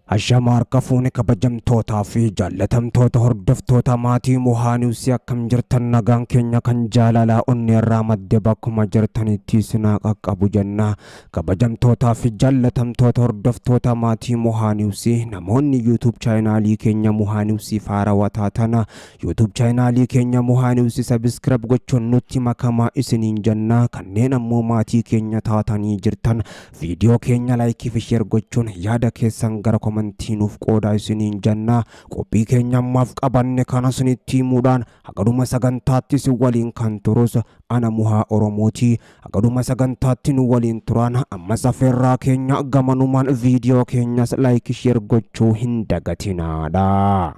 Ashamaar kafuuni kabajamtootaa fi jaallatamtoota hordoftoota maatii Muhaaniwsii akkam jirtan nagaan keenya kan jaalalaa onni irraa madde bakkuma jirtanitti isinaa qaqqabu jenna. Kabajamtootaa fi jaallatamtoota hordoftoota maatii Muhaaniwsii namoonni YouTube chaanaalii keenya Muhaaniwsii faarawaa taatana YouTube chaanaalii keenya Muhaaniwsii subscribe gochuun nutti makamaa isiniin jenna. Kanneen ammoo maatii keenya taatanii jirtan viidiyoo keenya like fi share gochuun yaada keessan gara komantiinuuf qoodaa isiniin jenna. Qophii keenya ammaaf qabanne kana isinitti himuudhaan hagaduma sagantaatti si waliin kan turus ana Muhaa Oromooti. Hagaduma sagantaatti nu waliin turan ammas afeerraa keenya gamanumaan viidiyoo keenyas like share gochuu hin dagatinaadha.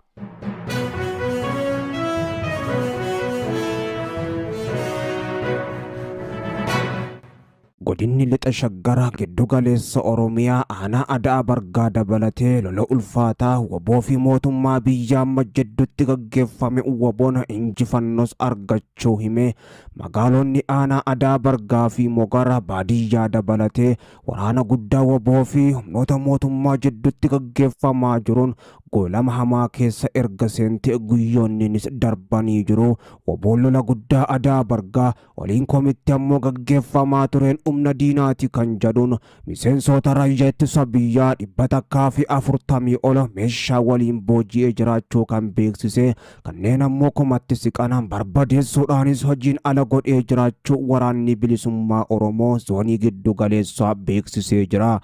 Godinni lixa shaggara giddu galeessa Oromiyaa aanaa Adaa Bargaa dabalatee lola ulfaataa waboo fi mootummaa biyya amma jidduutti gaggeeffame waboon injifannoos argachuu hime. Magaalonni aanaa Adaa Bargaa fi Mogara baadiyyaa dabalatee waraana guddaa waboo fi humnoota mootummaa jidduutti gaggeeffamaa jiruun goolama hamaa keessa erga seente guyyoonnis darbanii jiru. Waboon lola guddaa Adaa Bargaa waliin komitti ammoo gaggeeffamaa tureen humna diinaati kan jedhuun miseensota raayyaa ittisa biyyaa 140 ol meeshaa waliin booji'ee jiraachuu kan beeksise. Kanneen ammoo komatti siqanaan barbadeessuudhaanis hojiin ala godhee jiraachuu waraanni bilisummaa Oromoo zoonii giddu galeessaa beeksisee jira.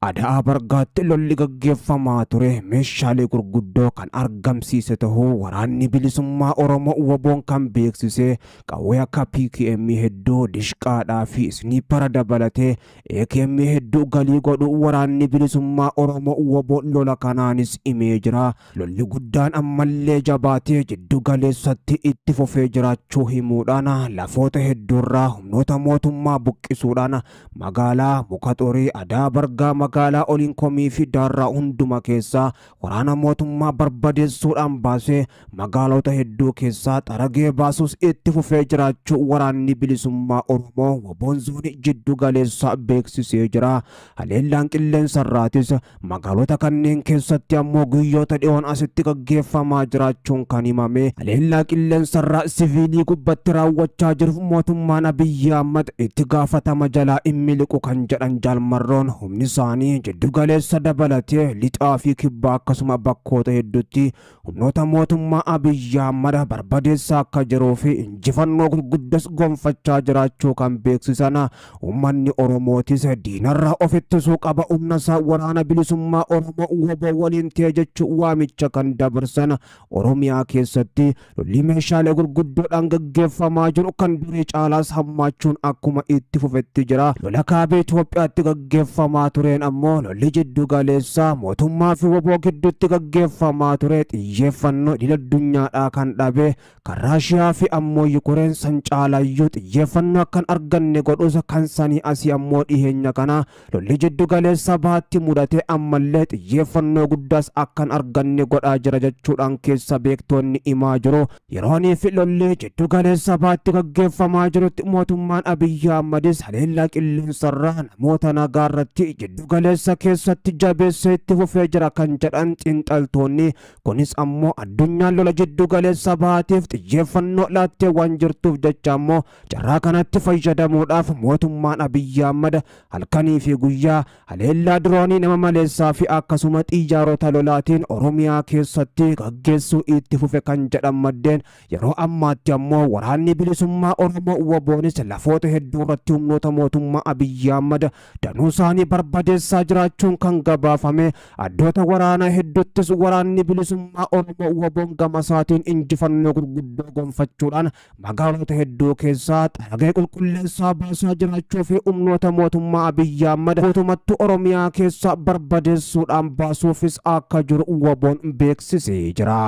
Adaa Bargaatti lolli gaggeeffamaa ture meeshaalee gurguddoo kan argamsiise tahuu waraanni bilisummaa Oromoo waboon kan beeksise. Qawwee akka PKM hedduu dishqaadhaa fi sniipara dabalatee AKM hedduu galii godhu waraanni bilisummaa Oromoo waboon lola kanaanis himee jira. Lolli guddaan ammallee jabaatee jiddu galeessatti itti fufee jiraachuu himuudhaan lafoota hedduurraa humnoota mootummaa buqqisuudhaan magaalaa Mukaxorii Adaa Bargaa magaalaa oliin komii fi daarraa hunduma keessaa waraana mootummaa barbadeessuudhaan baasee magaalota hedduu keessaa xaragee baasuus itti fufee jiraachuu waraanni bilisummaa Oromoo waboon zoonii jiddu galeessaa beeksisee jira. Haleellaan qilleensarraatis magaalota kanneen keessatti ammoo guyyoota dhiyoon asitti gaggeeffamaa jiraachuun kan himame. Haleellaa qilleensarraa siviilii gubbatti raawwachaa jiru mootummaan Abiyyi Ahmad itti gaafatama jalaa immiliqu kan jedhan Jaalmarroon humni isaanii jiddu galeessa dabalatee lixaa fi kibbaa akkasuma bakkoota hedduutti humnoota mootummaa Abiyyi Ahmad barbadeessaa akka jiruu fi injifannoo gurguddas gonfachaa jiraachuu kan beeksisan. Uummanni Oromootis diinarraa of ittisuu qaba, humna isaa waraana bilisummaa Oromoo waboo waliin ta'e jechuun waamicha kan dabarsan. Oromiyaa keessatti lolli meeshaalee gurguddoodhaan gaggeeffamaa jiru kan durii caalaas hammaachuun akkuma itti fufetti jira. Lola kaabee Itoophiyaatti gaggeeffamaa tureen ammoo lolli jiddu galeessaa mootummaa fi waboo gidduutti gaggeeffamaa ture xiyyeeffannoo idil addunyaadhaa kan dhabe. Kan Raashiyaa fi ammoo Yukureen san caalayyuu xiyyeeffannoo akkan arganne godhus kan sanii asii ammoo dhiheenya kana lolli jiddu galeessa baatti mudate ammallee xiyyeeffannoo guddaas akkan arganne godhaa jira jechuudhaan keessa beektoonni himaa jiru. Yeroonii fi lolli jiddu galeessa baatti gaggeeffamaa jirutti mootummaan Abiyyi Ahmadis haleellaa qilleensarraa namoota nagaarratti jiddu galeessa keessatti jabeessee itti fufee jira kan jedhan xiinxaltoonni. Kunis ammoo addunyaan lola jiddu galeessa baatiif xiyyeeffannoo laattee waan jirtuuf jecha ammoo carraa kanatti fayyadamuudhaaf mootummaan Abiyyi Ahmad halkanii fi guyyaa haleellaa diroonii nama maleessaa fi akkasuma xiyyaarota lolaatiin Oromiyaa keessatti gaggeessuu itti fufe kan jedhan maddeen. Yeroo ammaatti ammoo waraanni bilisummaa Oromoo waboonis lafoota hedduu irratti humnoota mootummaa Abiyyi Ahmad danuu isaanii barbadeessaa jiraachuun kan gabaafame. Addoota waraanaa hedduuttis waraanni bilisummaa Oromoo waboon gama isaatiin injifannoo gurguddoo gonfachuudhaan magaalota hedduu keessaa xaragee qulqulleessaa baasaa jiraachuu fi humnoota mootummaa Abiyyi Ahmad mootummattuu Oromiyaa keessaa barbadeessuudhaan baasuufis akka jiru waboon beeksisee jira.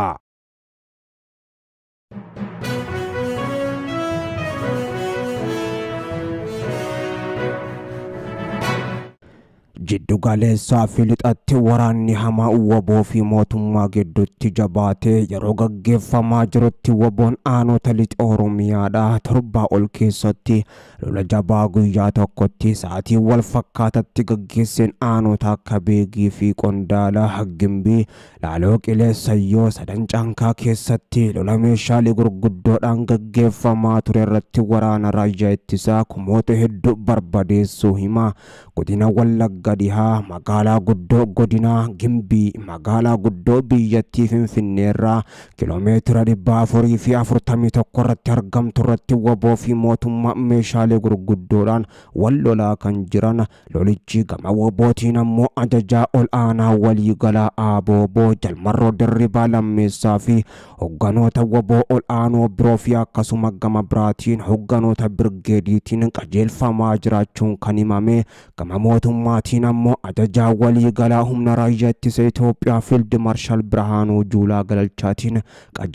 jiddu galeessaa fi lixatti waraanni hamaa waboo fi mootummaa gidduutti jabaatee yeroo gaggeeffamaa jirutti waboon aanota lixa Oromiyaadhaa torbaa ol keessatti lola jabaa guyyaa tokkotti sa'aatii wal fakkaatatti gaggeesseen aanota akka Beegii fi Qondaalaa Gimbii Laaloo Qileessayyoo Sadan Caankaa keessatti lola meeshaalee gurguddoodhaan gaggeeffamaa ture irratti waraana raayyaa ittisaa kumoota hedduu barbadeessuu hima. Godina Wallagga Dhihaa magaalaa guddoo godina Gimbii magaalaa guddoo biyyattii Finfinneerraa kiiloomeetira 441 irratti argamtu irratti waboo fi mootummaa meeshaalee gurguddoodhaan wal lolaa kan jiran. Lolichi gama wabootiin ammoo ajajaa ol aanaa waliigalaa Abooboo Jalmarroo Dirribaa Lammeessaa fi hogganoota waboo ol aanoo biroo fi akkasuma gama biraatiin hogganoota birgeediitiin qajeelfamaa jiraachuun kan himame. Gama mootummaatiin ammoo ajajaa waliigalaa humna raayyaa ittisa Itoophiyaa Fiild Maarshaal Birhaanuu Juulaa Galchaatiin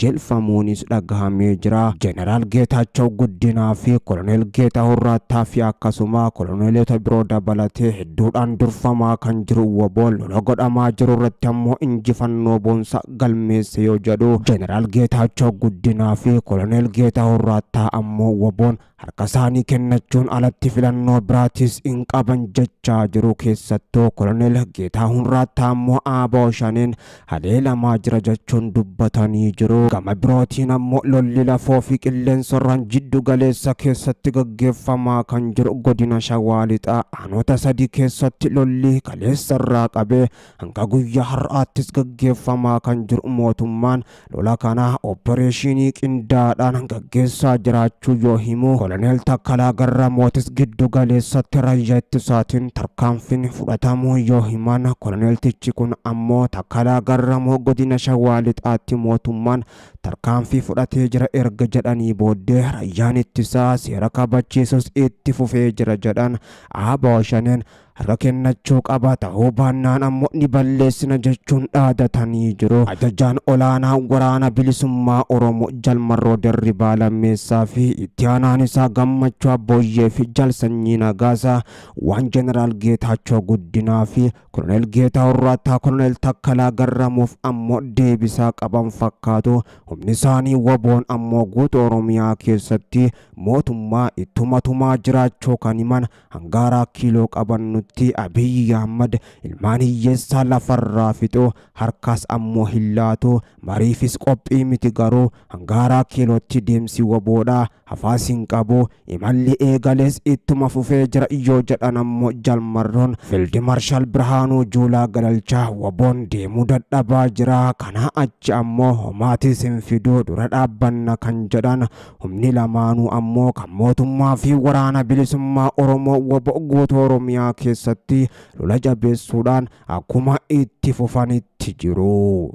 qajeelfamuunis dhagahamee jira. Jeneraal Geetaachoo Guddinaa fi Koloneel Geetaahun Raattaa fi akkasuma koloneelota biroo dabalatee hedduudhaan durfamaa kan jiru waboon lola godhamaa jiru irratti ammoo injifannoo boonsaa galmeesse yoo jedhu Jeneraal Geetaachoo Guddinaa fi Koloneel Geetaahun Raattaa ammoo waboon harka isaanii kennachuun alatti filannoo biraatis hin qaban jechaa jiru. Keessattuu Koloneel Geetaahun Raattaa ammoo ABO shaneen haleelamaa jira jechuun dubbatanii jiru. Gama birootiin ammoo lolli lafoo fi qilleensarraan jiddu galeessa keessatti gaggeeffamaa kan jiru godina Shawaa Lixaa aanota 3 keessatti lolli kaleessarraa qabee hanga guyyaa har'aattis gaggeeffamaa kan jiru. Mootummaan lola kana opereeshinii qindaadhaan gaggeessaa jiraachuu yoo himu Koloneel Takkalaa Garramootis giddu galeessatti raayyaa ittisaatiin tarkaanfiin fudhatamuu yoo himan koloneeltichi kun ammoo Takkalaa Garramoo godina Shawaa Lixaatti mootummaan tarkaanfii fudhatee jira erga jedhanii booddee raayyaan ittisaa seera kabachiisus itti fufee jira jedhan. ABO shaneen harka kennachuu qaba ta'uu baannaan ammoo ni balleessina jechuun dhaadatanii jiru. Ajajaan olaanaa waraana bilisummaa Oromoo Jalmarroo Dirribaa Lammeessaa fi itti aanaan isaa Gammachuu Abbooyyee fi Jalsanyii Nagaasaa waan Jeneraal Geetaachoo Guddinaa fi Koloneel Geetaahun Raattaa Koloneel Takkalaa Garramuuf ammoo deebisaa qaban fakkaatu. Humni isaanii waboon ammoo guutuu Oromiyaa keessatti mootummaa ittumatumaa jiraachuu kan himan hangaaraa kiiloo qabannu Abiyyi Ahmad ilmaan hiyyeessaa lafarraa fixuu harkas ammoo hillaatu mariifis qophii miti garuu hangaaraa kiilootti deemsi waboodhaa hafaasiin qabu imalli eegalees ittuma fufee jira yoo jedhan ammoo Jalmarroon Fiild Maarshaal Birhaanuu Juulaa Galchaa waboon deemuu dadhabaa jira kana achi ammoo homaatis hin fiduu dura dhaabbanna kan jedhan. Humni lamaanuu ammoo kan mootummaa fi waraana bilisummaa Oromoo waboo guutuu Oromiyaa keessatti lola jabeessuudhaan akkuma itti fufanitti jiru.